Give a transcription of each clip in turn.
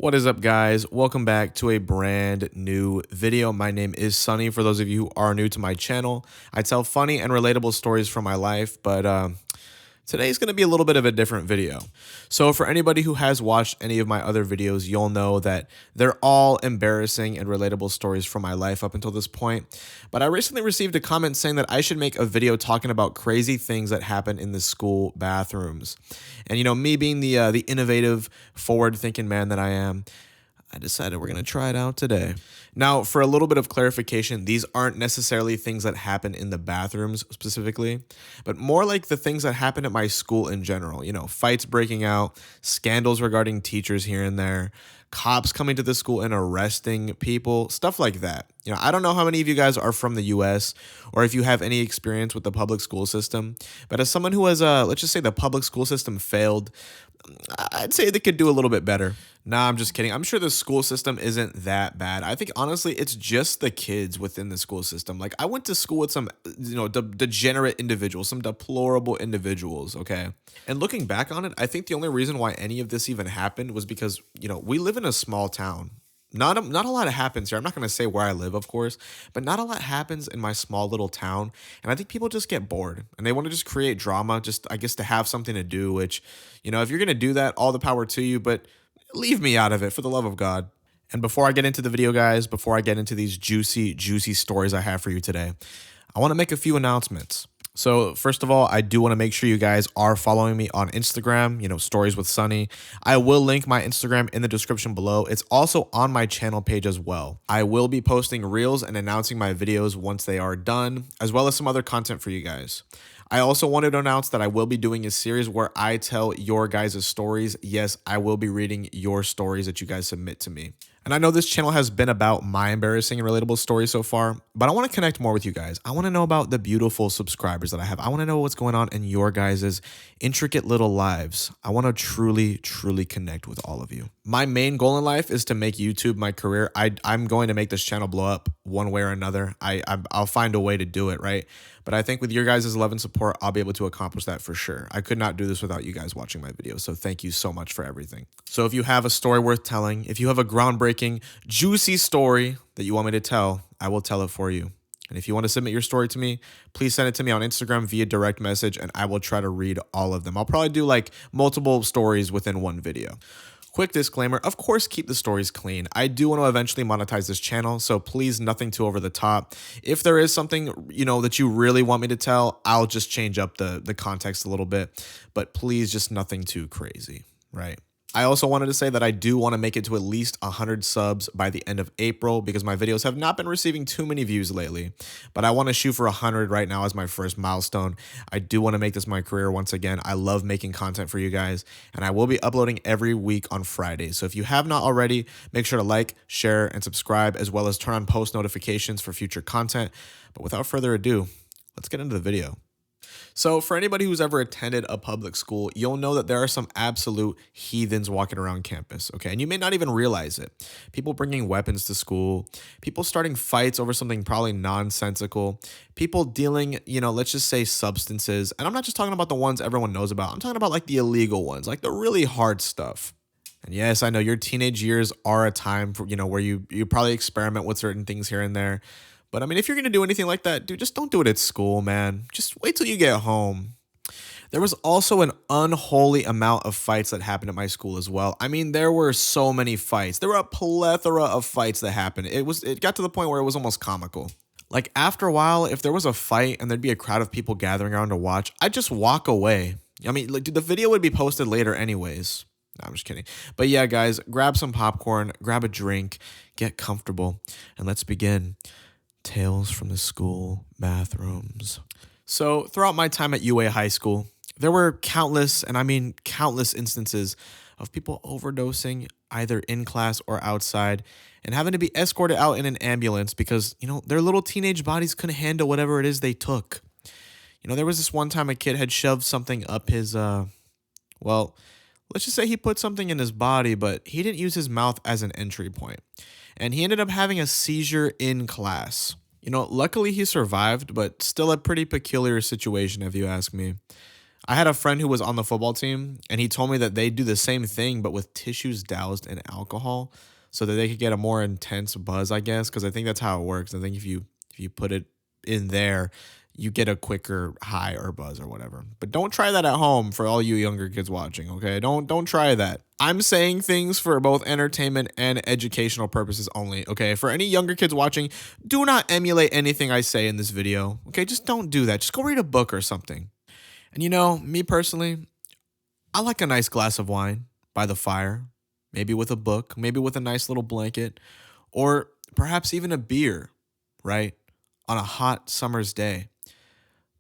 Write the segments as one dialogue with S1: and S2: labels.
S1: What is up, guys? Welcome back to a brand new video. My name is Sunny. For those of you who are new to my channel, I tell funny and relatable stories from my life, but today's going to be a little bit of a different video. So for anybody who has watched any of my other videos, you'll know that they're all embarrassing and relatable stories from my life up until this point. But I recently received a comment saying that I should make a video talking about crazy things that happen in the school bathrooms. And you know, me being the innovative, forward-thinking man that I am, I decided we're going to try it out today. Now, for a little bit of clarification, these aren't necessarily things that happen in the bathrooms specifically, but more like the things that happen at my school in general. You know, fights breaking out, scandals regarding teachers here and there, cops coming to the school and arresting people, stuff like that. You know, I don't know how many of you guys are from the US or if you have any experience with the public school system, but as someone who has, let's just say the public school system failed, I'd say they could do a little bit better. Nah, I'm just kidding. I'm sure the school system isn't that bad. I think honestly, it's just the kids within the school system. Like I went to school with some, degenerate individuals, some deplorable individuals. Okay. And looking back on it, I think the only reason why any of this even happened was because, we live in a small town. Not a lot happens here. I'm not going to say where I live, of course, but not a lot happens in my small little town. And I think people just get bored and they want to just create drama, just, I guess, to have something to do, which, if you're going to do that, all the power to you, but leave me out of it for the love of God. And before I get into the video, guys, before I get into these juicy, juicy stories I have for you today, I want to make a few announcements. So first of all, I do want to make sure you guys are following me on Instagram, Stories with Sunny. I will link my Instagram in the description below. It's also on my channel page as well. I will be posting reels and announcing my videos once they are done, as well as some other content for you guys. I also wanted to announce that I will be doing a series where I tell your guys' stories. Yes, I will be reading your stories that you guys submit to me. And I know this channel has been about my embarrassing and relatable stories so far, but I want to connect more with you guys. I want to know about the beautiful subscribers that I have. I want to know what's going on in your guys' intricate little lives. I want to truly, truly connect with all of you. My main goal in life is to make YouTube my career. I'm going to make this channel blow up one way or another. I'll find a way to do it, right? But I think with your guys' love and support, I'll be able to accomplish that for sure. I could not do this without you guys watching my videos. So thank you so much for everything. So if you have a story worth telling, if you have a groundbreaking, juicy story that you want me to tell, I will tell it for you. And if you want to submit your story to me, please send it to me on Instagram via direct message and I will try to read all of them. I'll probably do like multiple stories within one video. Quick disclaimer, of course, keep the stories clean. I do want to eventually monetize this channel, so please nothing too over the top. If there is something, that you really want me to tell, I'll just change up the context a little bit, but please just nothing too crazy, right? I also wanted to say that I do want to make it to at least 100 subs by the end of April because my videos have not been receiving too many views lately, but I want to shoot for 100 right now as my first milestone. I do want to make this my career once again. I love making content for you guys, and I will be uploading every week on Fridays. So if you have not already, make sure to like, share, and subscribe, as well as turn on post notifications for future content. But without further ado, let's get into the video. So for anybody who's ever attended a public school, you'll know that there are some absolute heathens walking around campus, okay? And you may not even realize it. People bringing weapons to school, people starting fights over something probably nonsensical, people dealing, let's just say substances. And I'm not just talking about the ones everyone knows about. I'm talking about like the illegal ones, like the really hard stuff. And yes, I know your teenage years are a time for, where you probably experiment with certain things here and there. But I mean, if you're going to do anything like that, dude, just don't do it at school, man. Just wait till you get home. There was also an unholy amount of fights that happened at my school as well. I mean, there were so many fights. There were a plethora of fights that happened. It got to the point where it was almost comical. Like after a while, if there was a fight and there'd be a crowd of people gathering around to watch, I'd just walk away. I mean, like, dude, the video would be posted later anyways. No, I'm just kidding. But yeah, guys, grab some popcorn, grab a drink, get comfortable, and let's begin. Tales from the school bathrooms. So throughout my time at UA High School, there were countless, and I mean countless instances of people overdosing either in class or outside and having to be escorted out in an ambulance because, their little teenage bodies couldn't handle whatever it is they took. There was this one time a kid had shoved something up his, let's just say he put something in his body, but he didn't use his mouth as an entry point. And he ended up having a seizure in class. Luckily he survived, but still a pretty peculiar situation if you ask me. I had a friend who was on the football team, and he told me that they do the same thing, but with tissues doused in alcohol, so that they could get a more intense buzz, I guess, because I think that's how it works. I think if you put it in there, you get a quicker high or buzz or whatever. But don't try that at home for all you younger kids watching, okay? Don't try that. I'm saying things for both entertainment and educational purposes only, okay? For any younger kids watching, do not emulate anything I say in this video, okay? Just don't do that. Just go read a book or something. And you know, me personally, I like a nice glass of wine by the fire, maybe with a book, maybe with a nice little blanket, or perhaps even a beer, right? On a hot summer's day.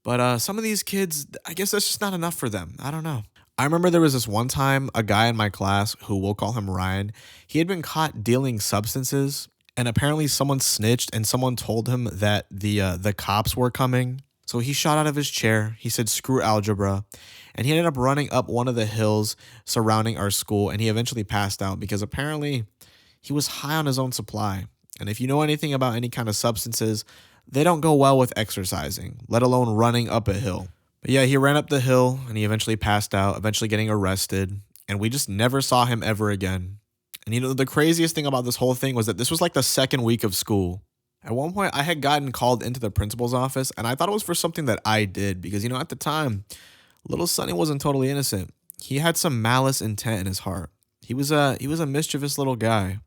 S1: But some of these kids, I guess that's just not enough for them. I don't know. I remember there was this one time a guy in my class who we'll call him Ryan. He had been caught dealing substances, and apparently someone snitched and someone told him that the cops were coming. So he shot out of his chair. He said, "Screw algebra." And he ended up running up one of the hills surrounding our school, and he eventually passed out because apparently he was high on his own supply. And if you know anything about any kind of substances, they don't go well with exercising, let alone running up a hill. But yeah, he ran up the hill and he eventually passed out, eventually getting arrested. And we just never saw him ever again. And you know, the craziest thing about this whole thing was that this was like the second week of school. At one point, I had gotten called into the principal's office, and I thought it was for something that I did because, you know, at the time, little Sonny wasn't totally innocent. He had some malice intent in his heart. He was a mischievous little guy.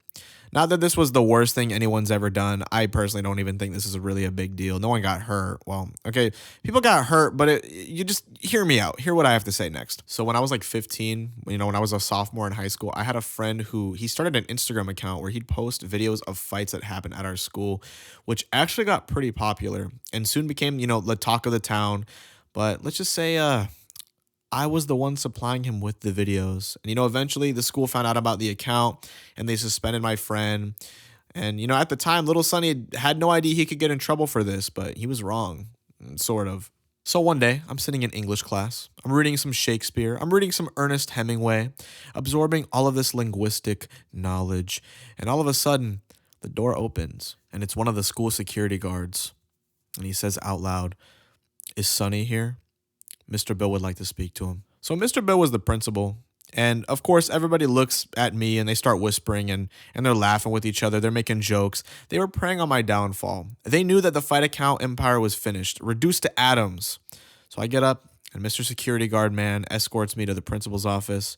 S1: Not that this was the worst thing anyone's ever done. I personally don't even think this is really a big deal. No one got hurt. Well, okay, people got hurt, but you just hear me out. Hear what I have to say next. So when I was like 15, you know, when I was a sophomore in high school, I had a friend who he started an Instagram account where he'd post videos of fights that happened at our school, which actually got pretty popular and soon became, you know, the talk of the town. But let's just say, I was the one supplying him with the videos. And, you know, eventually the school found out about the account and they suspended my friend. And, you know, at the time, little Sonny had no idea he could get in trouble for this, but he was wrong, sort of. So one day, I'm sitting in English class. I'm reading some Shakespeare. I'm reading some Ernest Hemingway, absorbing all of this linguistic knowledge. And all of a sudden, the door opens and it's one of the school security guards. And he says out loud, "Is Sonny here? Mr. Bill would like to speak to him." So Mr. Bill was the principal. And of course, everybody looks at me and they start whispering and they're laughing with each other. They're making jokes. They were preying on my downfall. They knew that the fight account empire was finished, reduced to atoms. So I get up and Mr. Security Guard man escorts me to the principal's office.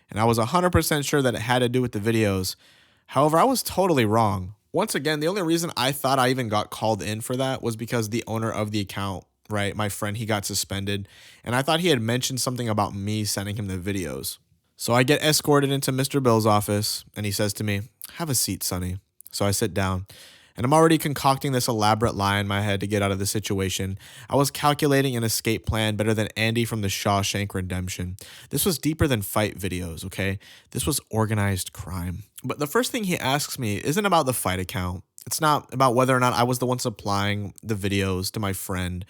S1: And I was 100% sure that it had to do with the videos. However, I was totally wrong. Once again, the only reason I thought I even got called in for that was because the owner of the account, right, my friend, he got suspended, and I thought he had mentioned something about me sending him the videos. So I get escorted into Mr. Bill's office, and he says to me, "Have a seat, Sonny." So I sit down, and I'm already concocting this elaborate lie in my head to get out of the situation. I was calculating an escape plan better than Andy from the Shawshank Redemption. This was deeper than fight videos, okay? This was organized crime. But the first thing he asks me isn't about the fight account. It's not about whether or not I was the one supplying the videos to my friend.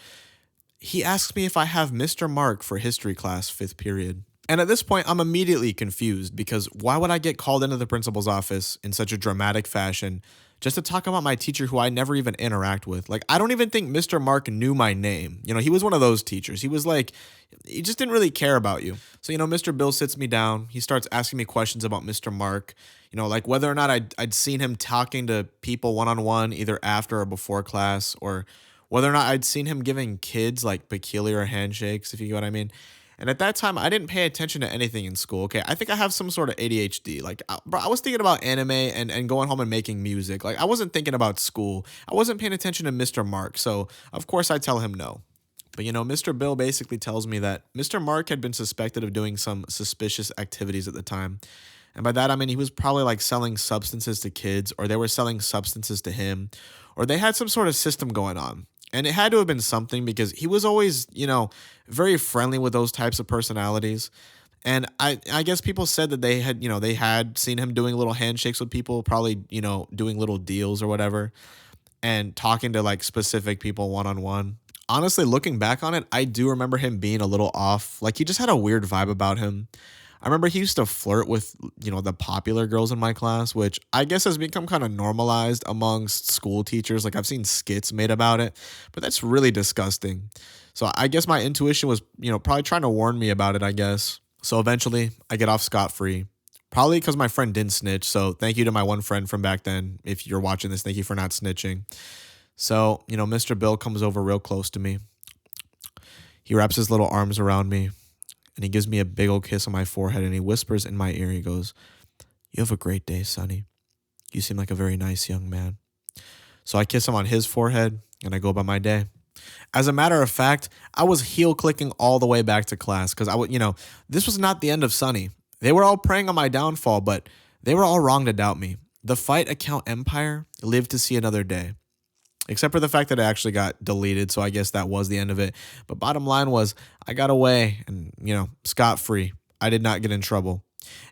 S1: He asks me if I have Mr. Mark for history class 5th period. And at this point, I'm immediately confused because why would I get called into the principal's office in such a dramatic fashion just to talk about my teacher who I never even interact with? Like, I don't even think Mr. Mark knew my name. You know, he was one of those teachers. He was like, he just didn't really care about you. So, you know, Mr. Bill sits me down. He starts asking me questions about Mr. Mark, you know, like whether or not I'd seen him talking to people one-on-one either after or before class, or whether or not I'd seen him giving kids like peculiar handshakes, if you get what I mean. And at that time, I didn't pay attention to anything in school, okay? I think I have some sort of ADHD. Like, bro, I was thinking about anime and going home and making music. Like, I wasn't thinking about school. I wasn't paying attention to Mr. Mark. So, of course, I tell him no. But, you know, Mr. Bill basically tells me that Mr. Mark had been suspected of doing some suspicious activities at the time. And by that, I mean, he was probably like selling substances to kids, or they were selling substances to him, or they had some sort of system going on. And it had to have been something because he was always, you know, very friendly with those types of personalities. And I guess people said that they had, you know, they had seen him doing little handshakes with people, probably, you know, doing little deals or whatever, and talking to like specific people one-on-one. Honestly, looking back on it, I do remember him being a little off. Like, he just had a weird vibe about him. I remember he used to flirt with, the popular girls in my class, which I guess has become kind of normalized amongst school teachers. Like I've seen skits made about it, but that's really disgusting. So I guess my intuition was, probably trying to warn me about it, I guess. So eventually I get off scot-free. Probably because my friend didn't snitch. So thank you to my one friend from back then. If you're watching this, thank you for not snitching. So, Mr. Bill comes over real close to me. He wraps his little arms around me and he gives me a big old kiss on my forehead and he whispers in my ear, he goes, "You have a great day, Sonny. You seem like a very nice young man." So I kiss him on his forehead and I go about my day. As a matter of fact, I was heel clicking all the way back to class because this was not the end of Sonny. They were all preying on my downfall, but they were all wrong to doubt me. The fight account empire lived to see another day. Except for the fact that it actually got deleted, so I guess that was the end of it. But bottom line was, I got away and, scot-free. I did not get in trouble.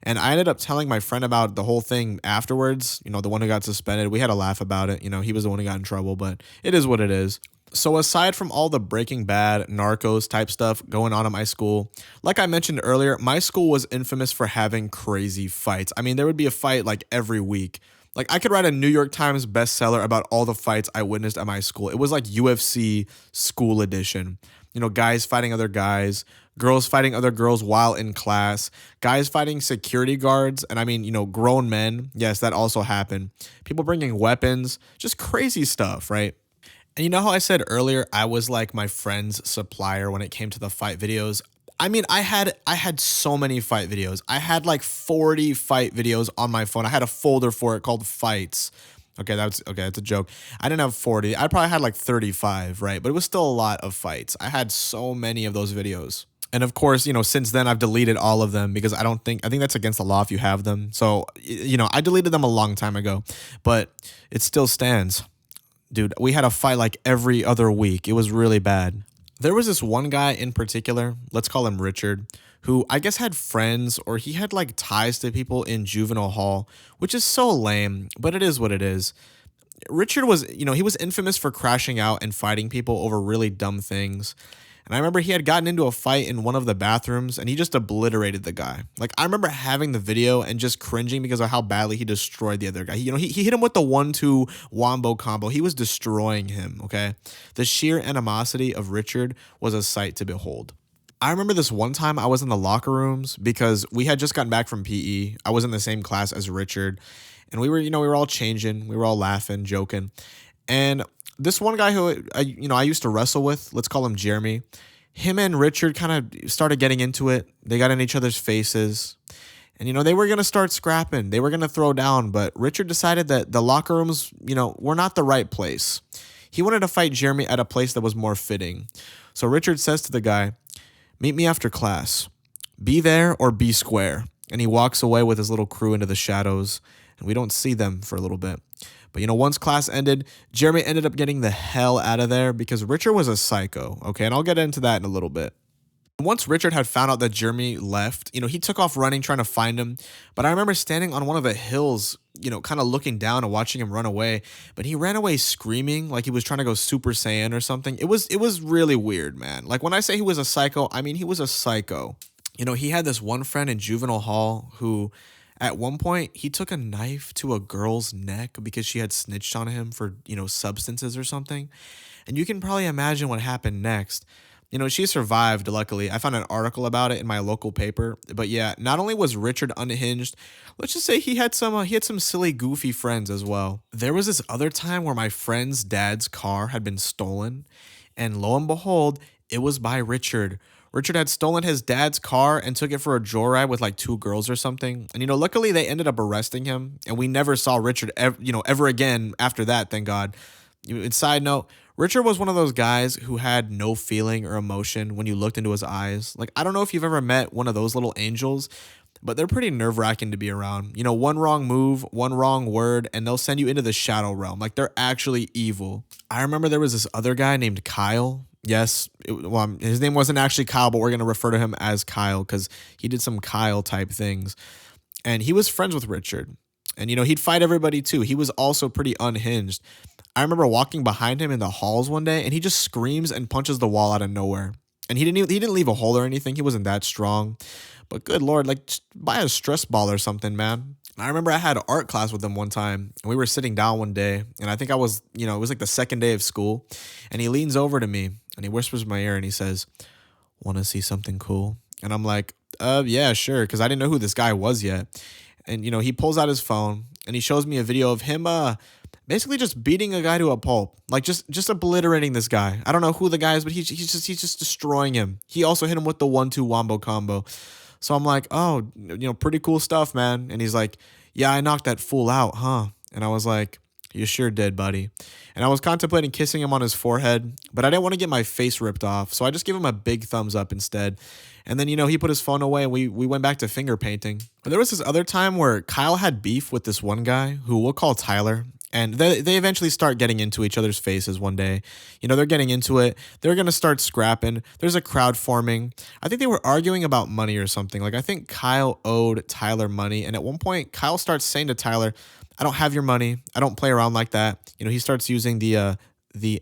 S1: And I ended up telling my friend about the whole thing afterwards, the one who got suspended. We had a laugh about it. He was the one who got in trouble, but it is what it is. So aside from all the Breaking Bad, Narcos type stuff going on at my school, like I mentioned earlier, my school was infamous for having crazy fights. I mean, there would be a fight like every week. Like I could write a New York Times bestseller about all the fights I witnessed at my school. It was like UFC school edition. Guys fighting other guys, girls fighting other girls while in class, guys fighting security guards. And I mean, grown men. Yes, that also happened. People bringing weapons, just crazy stuff, right? And you know how I said earlier, I was like my friend's supplier when it came to the fight videos. I mean, I had so many fight videos. I had like 40 fight videos on my phone. I had a folder for it called Fights. Okay, that's a joke. I didn't have 40. I probably had like 35, right? But it was still a lot of fights. I had so many of those videos. And of course, since then I've deleted all of them because I think that's against the law if you have them. So, I deleted them a long time ago, but it still stands. Dude, we had a fight like every other week. It was really bad. There was this one guy in particular, let's call him Richard, who I guess had friends or he had like ties to people in juvenile hall, which is so lame, but it is what it is. Richard was, he was infamous for crashing out and fighting people over really dumb things. And I remember he had gotten into a fight in one of the bathrooms and he just obliterated the guy. Like I remember having the video and just cringing because of how badly he destroyed the other guy. He hit him with the 1-2 wombo combo. He was destroying him, okay? The sheer animosity of Richard was a sight to behold. I remember this one time I was in the locker rooms because we had just gotten back from PE. I was in the same class as Richard and we were all changing. We were all laughing, joking. And this one guy who I used to wrestle with, let's call him Jeremy, him and Richard kind of started getting into it. They got in each other's faces. And, they were going to start scrapping. They were going to throw down. But Richard decided that the locker rooms, were not the right place. He wanted to fight Jeremy at a place that was more fitting. So Richard says to the guy, "Meet me after class. Be there or be square." And he walks away with his little crew into the shadows. And we don't see them for a little bit. But, once class ended, Jeremy ended up getting the hell out of there because Richard was a psycho, okay? And I'll get into that in a little bit. Once Richard had found out that Jeremy left, he took off running, trying to find him. But I remember standing on one of the hills, kind of looking down and watching him run away. But he ran away screaming like he was trying to go Super Saiyan or something. It was really weird, man. Like when I say he was a psycho, I mean he was a psycho. He had this one friend in juvenile hall who... At one point, he took a knife to a girl's neck because she had snitched on him for, substances or something. And you can probably imagine what happened next. She survived, luckily. I found an article about it in my local paper. But yeah, not only was Richard unhinged, let's just say he had some silly, goofy friends as well. There was this other time where my friend's dad's car had been stolen. And lo and behold, it was by Richard. Richard had stolen his dad's car and took it for a joyride with like 2 girls or something. And, luckily they ended up arresting him and we never saw Richard ever again after that, thank God. Side note, Richard was one of those guys who had no feeling or emotion when you looked into his eyes. Like, I don't know if you've ever met one of those little angels, but they're pretty nerve-wracking to be around. One wrong move, one wrong word, and they'll send you into the shadow realm. Like, they're actually evil. I remember there was this other guy named Kyle. Yes, his name wasn't actually Kyle, but we're going to refer to him as Kyle because he did some Kyle type things. And he was friends with Richard. And, he'd fight everybody too. He was also pretty unhinged. I remember walking behind him in the halls one day and he just screams and punches the wall out of nowhere. And he didn't leave a hole or anything. He wasn't that strong. But good Lord, like just buy a stress ball or something, man. I remember I had art class with him one time, and we were sitting down one day, and I think I was, it was like the second day of school, and he leans over to me and he whispers in my ear and he says, "Want to see something cool?" And I'm like, yeah, sure, because I didn't know who this guy was yet. And he pulls out his phone and he shows me a video of him basically just beating a guy to a pulp, like just obliterating this guy. I don't know who the guy is, but he's just destroying him. He also hit him with the 1-2 wombo combo. So I'm like, oh, pretty cool stuff, man. And he's like, yeah, I knocked that fool out, huh? And I was like, you sure did, buddy. And I was contemplating kissing him on his forehead, but I didn't want to get my face ripped off. So I just gave him a big thumbs up instead. And then, he put his phone away and we went back to finger painting. But there was this other time where Kyle had beef with this one guy who we'll call Tyler. And they eventually start getting into each other's faces one day. They're getting into it. They're going to start scrapping. There's a crowd forming. I think they were arguing about money or something. Like, I think Kyle owed Tyler money. And at one point, Kyle starts saying to Tyler, "I don't have your money. I don't play around like that." He starts using the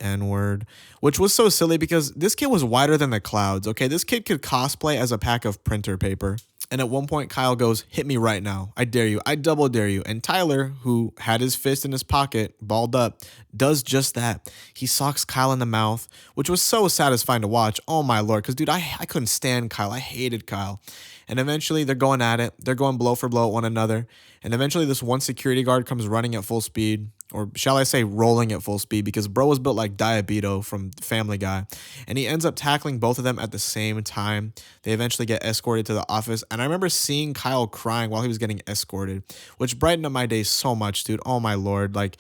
S1: N-word, which was so silly because this kid was whiter than the clouds, okay? This kid could cosplay as a pack of printer paper. And at one point, Kyle goes, "Hit me right now. I dare you. I double dare you." And Tyler, who had his fist in his pocket, balled up, does just that. He socks Kyle in the mouth, which was so satisfying to watch. Oh, my Lord. Because, dude, I couldn't stand Kyle. I hated Kyle. And eventually, they're going at it. They're going blow for blow at one another. And eventually, this one security guard comes running at full speed. Or shall I say rolling at full speed, because bro was built like Diabito from Family Guy. And he ends up tackling both of them at the same time. They eventually get escorted to the office. And I remember seeing Kyle crying while he was getting escorted, which brightened up my day so much, dude. Oh, my Lord. Like,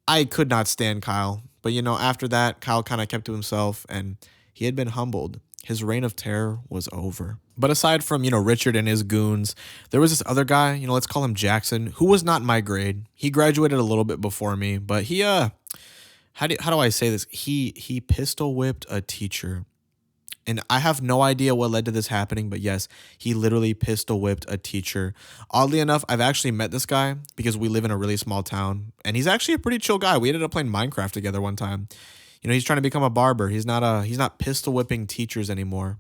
S1: I could not stand Kyle. But, after that, Kyle kind of kept to himself and he had been humbled. His reign of terror was over. But aside from, Richard and his goons, there was this other guy, let's call him Jackson, who was not my grade. He graduated a little bit before me, but he, how do I say this? He pistol whipped a teacher. And I have no idea what led to this happening, but yes, he literally pistol whipped a teacher. Oddly enough, I've actually met this guy because we live in a really small town, and he's actually a pretty chill guy. We ended up playing Minecraft together one time. He's trying to become a barber. He's not pistol whipping teachers anymore.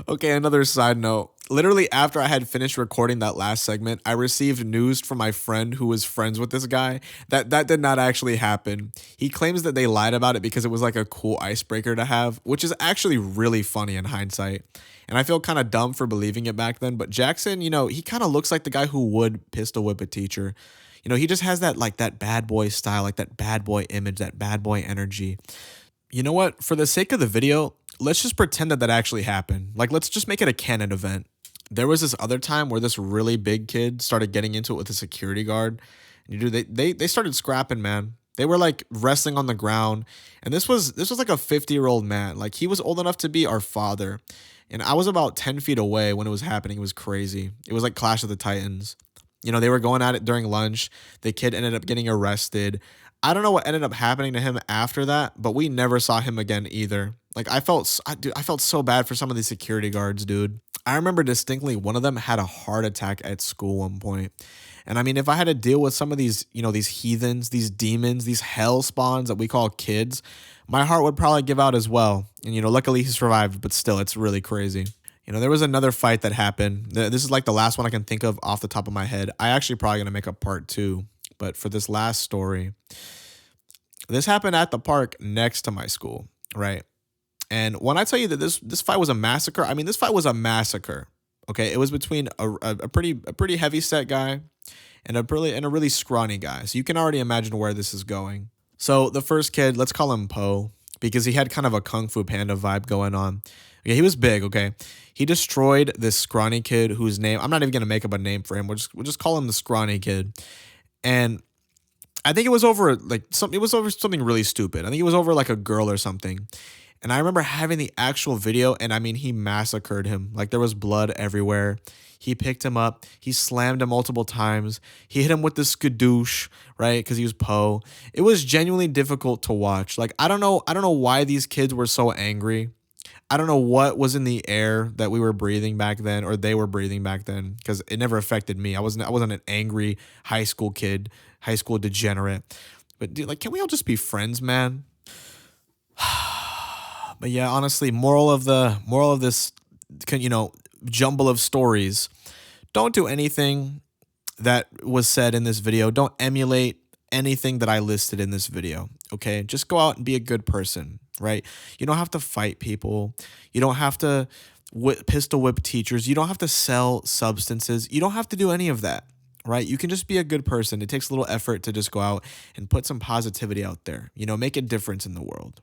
S1: Okay, another side note. Literally after I had finished recording that last segment, I received news from my friend who was friends with this guy that did not actually happen. He claims that they lied about it because it was like a cool icebreaker to have, which is actually really funny in hindsight. And I feel kind of dumb for believing it back then, but Jackson, he kind of looks like the guy who would pistol whip a teacher. He just has that bad boy style, like that bad boy image, that bad boy energy. You know what? For the sake of the video, let's just pretend that actually happened. Like, let's just make it a canon event. There was this other time where this really big kid started getting into it with a security guard. And they started scrapping, man. They were like wrestling on the ground. And this was like a 50-year-old man. Like, he was old enough to be our father. And I was about 10 feet away when it was happening. It was crazy. It was like Clash of the Titans. They were going at it during lunch. The kid ended up getting arrested. I don't know what ended up happening to him after that, but we never saw him again either. Like, I felt so bad for some of these security guards, dude. I remember distinctly one of them had a heart attack at school one point. And I mean, if I had to deal with some of these, these heathens, these demons, these hell spawns that we call kids, my heart would probably give out as well. And, luckily he survived, but still, it's really crazy. There was another fight that happened. This is like the last one I can think of off the top of my head. I actually probably going to make a part 2. But for this last story, this happened at the park next to my school, right? And when I tell you that this fight was a massacre, I mean, this fight was a massacre. Okay, it was between a pretty heavy set guy and a really scrawny guy. So you can already imagine where this is going. So the first kid, let's call him Poe, because he had kind of a Kung Fu Panda vibe going on. Okay, he was big, okay? He destroyed this Scrawny Kid whose name, I'm not even going to make up a name for him. We'll just call him the Scrawny Kid. And I think it was over something really stupid. I think it was over like a girl or something. And I remember having the actual video, and I mean, he massacred him. Like, there was blood everywhere. He picked him up. He slammed him multiple times. He hit him with the skadoosh, right? Because he was Poe. It was genuinely difficult to watch. Like, I don't know why these kids were so angry. I don't know what was in the air that we were breathing back then, or they were breathing back then, because it never affected me. I wasn't an angry high school kid, high school degenerate. But dude, like, can we all just be friends, man? But yeah, honestly, moral of this jumble of stories, don't do anything that was said in this video. Don't emulate anything that I listed in this video, okay? Just go out and be a good person, right? You don't have to fight people. You don't have to pistol whip teachers. You don't have to sell substances. You don't have to do any of that, right? You can just be a good person. It takes a little effort to just go out and put some positivity out there, make a difference in the world.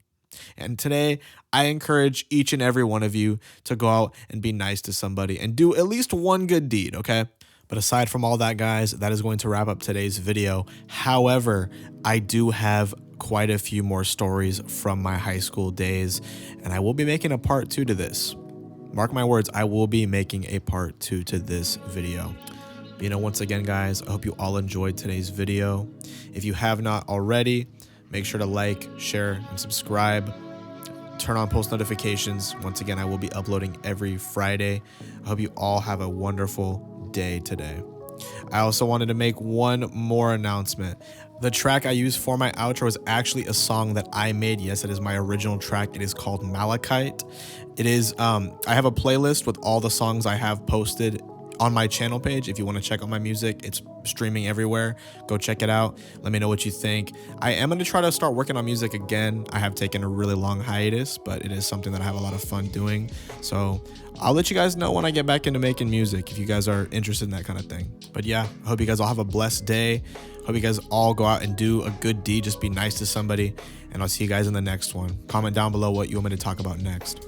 S1: And today, I encourage each and every one of you to go out and be nice to somebody and do at least one good deed, okay? But aside from all that, guys, that is going to wrap up today's video. However, I do have quite a few more stories from my high school days, and I will be making a part 2 to this. Mark my words, I will be making a part 2 to this video. Once again, guys, I hope you all enjoyed today's video. If you have not already, make sure to like, share, and subscribe. Turn on post notifications. Once again, I will be uploading every Friday. I hope you all have a wonderful day today. I also wanted to make one more announcement. The track I used for my outro is actually a song that I made. Yes, it is my original track. It is called Malachite. It is, I have a playlist with all the songs I have posted on my channel page. If you want to check out my music, it's streaming everywhere. Go check it out. Let me know what you think. I am going to try to start working on music again. I have taken a really long hiatus, but it is something that I have a lot of fun doing. So I'll let you guys know when I get back into making music if you guys are interested in that kind of thing. But yeah, I hope you guys all have a blessed day. Hope you guys all go out and do a good deed. Just be nice to somebody. And I'll see you guys in the next one. Comment down below what you want me to talk about next.